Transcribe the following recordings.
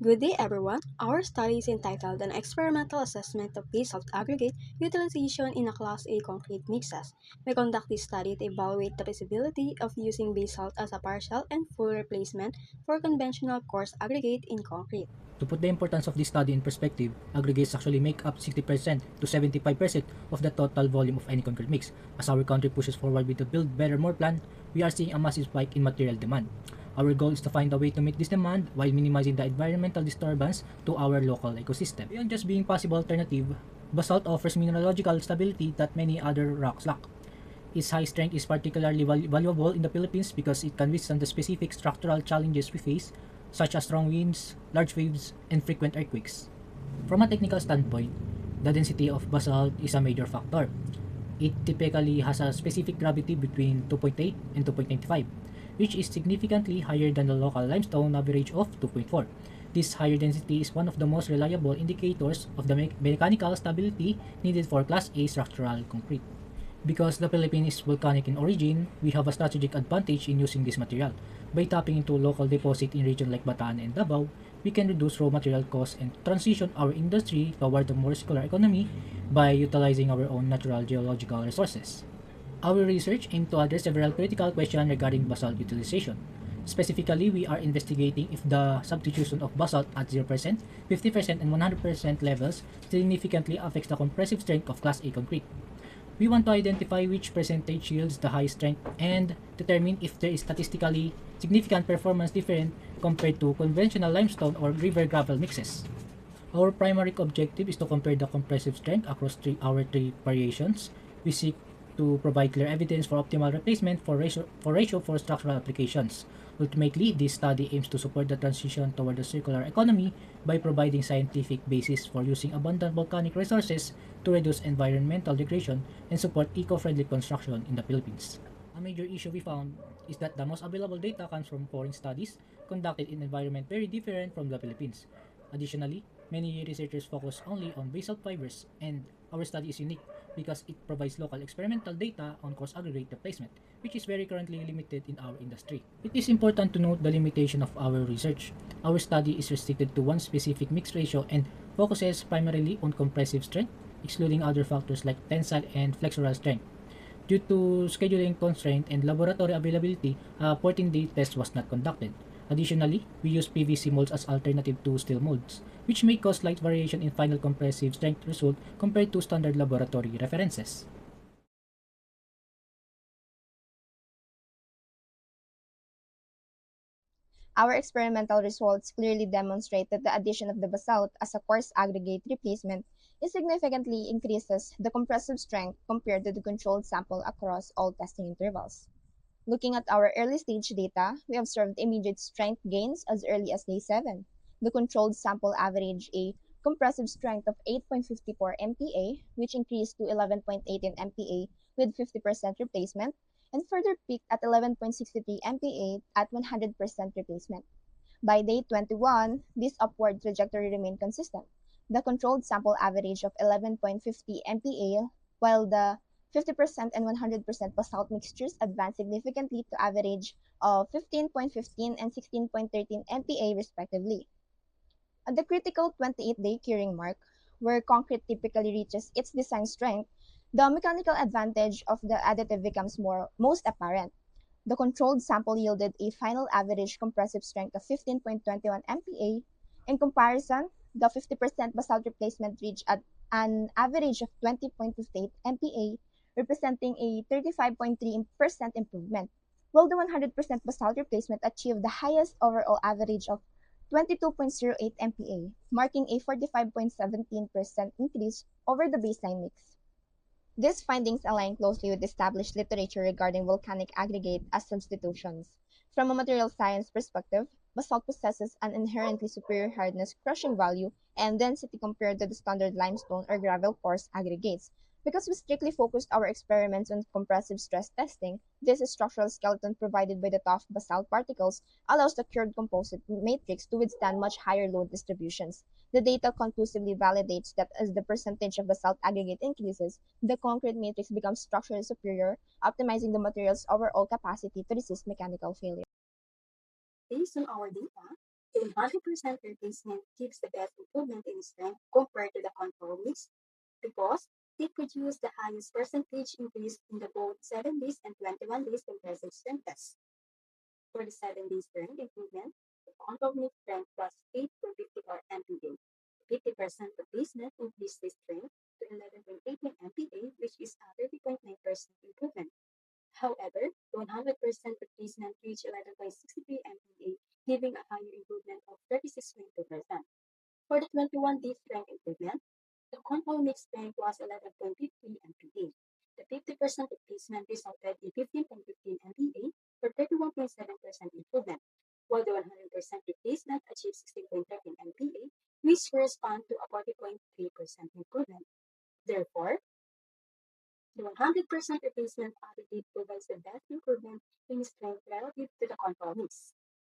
Good day, everyone. Our study is entitled An Experimental Assessment of Basalt Aggregate Utilization in a Class A Concrete Mixes. We conduct this study to evaluate the feasibility of using basalt as a partial and full replacement for conventional coarse aggregate in concrete. To put the importance of this study in perspective, aggregates actually make up 60% to 75% of the total volume of any concrete mix. As our country pushes forward with the Build Better More plan, we are seeing a massive spike in material demand. Our goal is to find a way to meet this demand while minimizing the environmental disturbance to our local ecosystem. Beyond just being possible alternative, basalt offers mineralogical stability that many other rocks lack. Its high strength is particularly valuable in the Philippines because it can withstand the specific structural challenges we face, such as strong winds, large waves, and frequent earthquakes. From a technical standpoint, the density of basalt is a major factor. It typically has a specific gravity between 2.8 and 2.95, which is significantly higher than the local limestone average of 2.4. This higher density is one of the most reliable indicators of the mechanical stability needed for Class A structural concrete. Because the Philippines is volcanic in origin, we have a strategic advantage in using this material. By tapping into local deposit in regions like Bataan and Davao, we can reduce raw material costs and transition our industry toward a more circular economy by utilizing our own natural geological resources. Our research aimed to address several critical questions regarding basalt utilization. Specifically, we are investigating if the substitution of basalt at 0%, 50%, and 100% levels significantly affects the compressive strength of Class A concrete. We want to identify which percentage yields the highest strength and determine if there is statistically significant performance difference compared to conventional limestone or river gravel mixes. Our primary objective is to compare the compressive strength across our three variations. We seek to provide clear evidence for optimal replacement ratio for structural applications. Ultimately, this study aims to support the transition toward a circular economy by providing scientific basis for using abundant volcanic resources to reduce environmental degradation and support eco-friendly construction in the Philippines. A major issue we found is that the most available data comes from foreign studies conducted in environment very different from the Philippines. Additionally, many researchers focus only on basalt fibers, and our study is unique because it provides local experimental data on coarse aggregate replacement, which is very currently limited in our industry. It is important to note the limitation of our research. Our study is restricted to one specific mix ratio and focuses primarily on compressive strength, excluding other factors like tensile and flexural strength. Due to scheduling constraint and laboratory availability, a 14-day test was not conducted. Additionally, we use PVC molds as alternative to steel molds, which may cause slight variation in final compressive strength result compared to standard laboratory references. Our experimental results clearly demonstrate that the addition of the basalt as a coarse aggregate replacement is significantly increases the compressive strength compared to the controlled sample across all testing intervals. Looking at our early stage data, we observed immediate strength gains as early as day 7. The controlled sample averaged a compressive strength of 8.54 MPa, which increased to 11.18 MPa with 50% replacement, and further peaked at 11.63 MPa at 100% replacement. By day 21, this upward trajectory remained consistent. The controlled sample average of 11.50 MPa, while the 50% and 100% basalt mixtures advanced significantly to average of 15.15 and 16.13 MPa respectively. At the critical 28-day curing mark, where concrete typically reaches its design strength, the mechanical advantage of the additive becomes most apparent. The controlled sample yielded a final average compressive strength of 15.21 MPa. In comparison, the 50% basalt replacement reached at an average of 20.58 MPa, representing a 35.3% improvement, while the 100% basalt replacement achieved the highest overall average of 22.08 MPa, marking a 45.17% increase over the baseline mix. These findings align closely with established literature regarding volcanic aggregate as substitutions. From a material science perspective, basalt possesses an inherently superior hardness, crushing value, and density compared to the standard limestone or gravel coarse aggregates. Because we strictly focused our experiments on compressive stress testing, this structural skeleton provided by the tough basalt particles allows the cured composite matrix to withstand much higher load distributions. The data conclusively validates that as the percentage of basalt aggregate increases, the concrete matrix becomes structurally superior, optimizing the material's overall capacity to resist mechanical failure. Based on our data, The 100% replacement gives the best improvement in strength compared to the control mix because it produced the highest percentage increase in the both 7 days and 21 days compressive strength test. For the 7 day strength improvement, the control mix strength was 8 to 54 MPa. 50% replacement increased the strength to 11.18 MPa, which is a 30.9% improvement. However, 100% replacement reached 11.63 MPa, giving a higher improvement of 36.2%. For the 21-day strength improvement, the control mix strength was 11.53 MPa. The 50% replacement resulted in 15.15 MPa for 31.7% improvement, while the 100% replacement achieved 16.13 MPa, which corresponds to a 40.3% improvement. Therefore, the 100% replacement additive provides the best improvement in strength relative to the control mix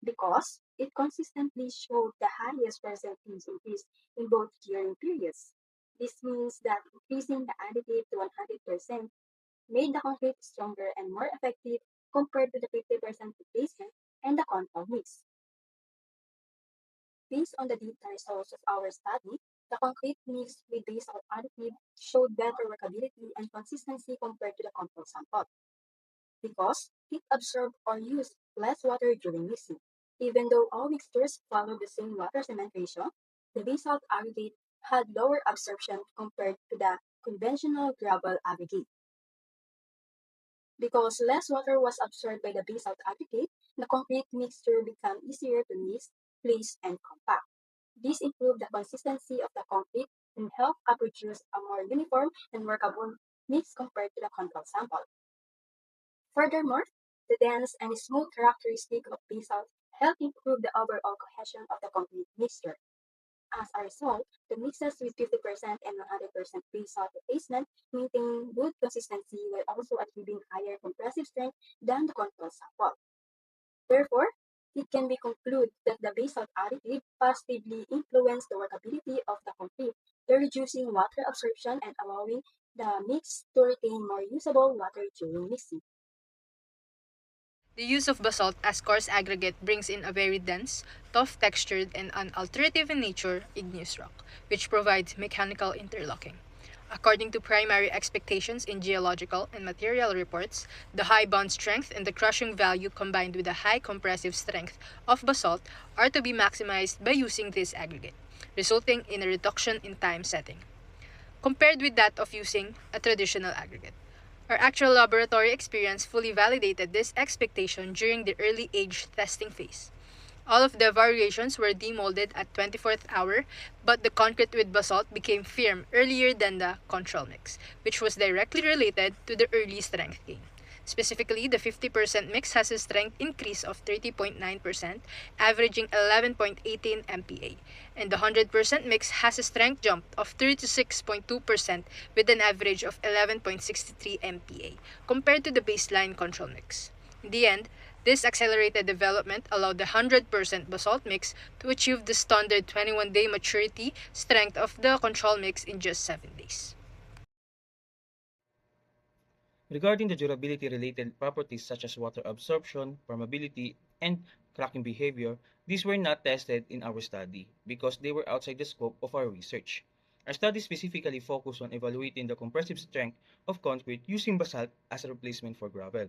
because it consistently showed the highest percentage increase in both during periods. This means that increasing the additive to 100% made the concrete stronger and more effective compared to the 50% replacement and the control mix. Based on the data results of our study, the concrete mix with basalt additive showed better workability and consistency compared to the control sample because it absorbed or used less water during mixing. Even though all mixtures followed the same water cement ratio, the basalt aggregate had lower absorption compared to the conventional gravel aggregate. Because less water was absorbed by the basalt aggregate, the concrete mixture became easier to mix, place, and compact. This improved the consistency of the concrete and helped produce a more uniform and workable mix compared to the control sample. Furthermore, the dense and smooth characteristic of basalt help improve the overall cohesion of the concrete mixture. As a result, the mixes with 50% and 100% basalt replacement maintain good consistency while also achieving higher compressive strength than the control sample. Therefore, it can be concluded that the basalt additive positively influenced the workability of the concrete by reducing water absorption and allowing the mix to retain more usable water during mixing. The use of basalt as coarse aggregate brings in a very dense, tough textured, and unalterative in nature igneous rock, which provides mechanical interlocking. According to primary expectations in geological and material reports, the high bond strength and the crushing value combined with the high compressive strength of basalt are to be maximized by using this aggregate, resulting in a reduction in time setting, compared with that of using a traditional aggregate. Our actual laboratory experience fully validated this expectation during the early age testing phase. All of the variations were demolded at 24th hour, but the concrete with basalt became firm earlier than the control mix, which was directly related to the early strength gain. Specifically, the 50% mix has a strength increase of 30.9%, averaging 11.18 MPa, and the 100% mix has a strength jump of 36.2% with an average of 11.63 MPa, compared to the baseline control mix. In the end, this accelerated development allowed the 100% basalt mix to achieve the standard 21-day maturity strength of the control mix in just 7 days. Regarding the durability-related properties such as water absorption, permeability, and cracking behavior, these were not tested in our study because they were outside the scope of our research. Our study specifically focused on evaluating the compressive strength of concrete using basalt as a replacement for gravel.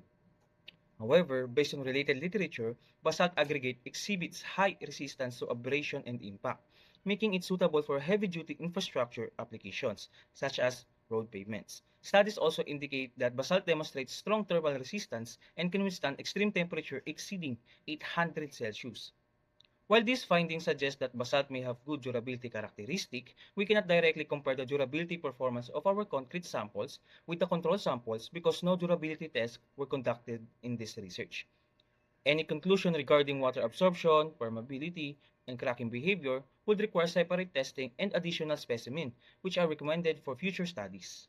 However, based on related literature, basalt aggregate exhibits high resistance to abrasion and impact, making it suitable for heavy-duty infrastructure applications, such as road pavements. Studies also indicate that basalt demonstrates strong thermal resistance and can withstand extreme temperature exceeding 800 Celsius. While these findings suggest that basalt may have good durability characteristic, we cannot directly compare the durability performance of our concrete samples with the control samples because no durability tests were conducted in this research. Any conclusion regarding water absorption, permeability, and cracking behavior would require separate testing and additional specimen, which are recommended for future studies.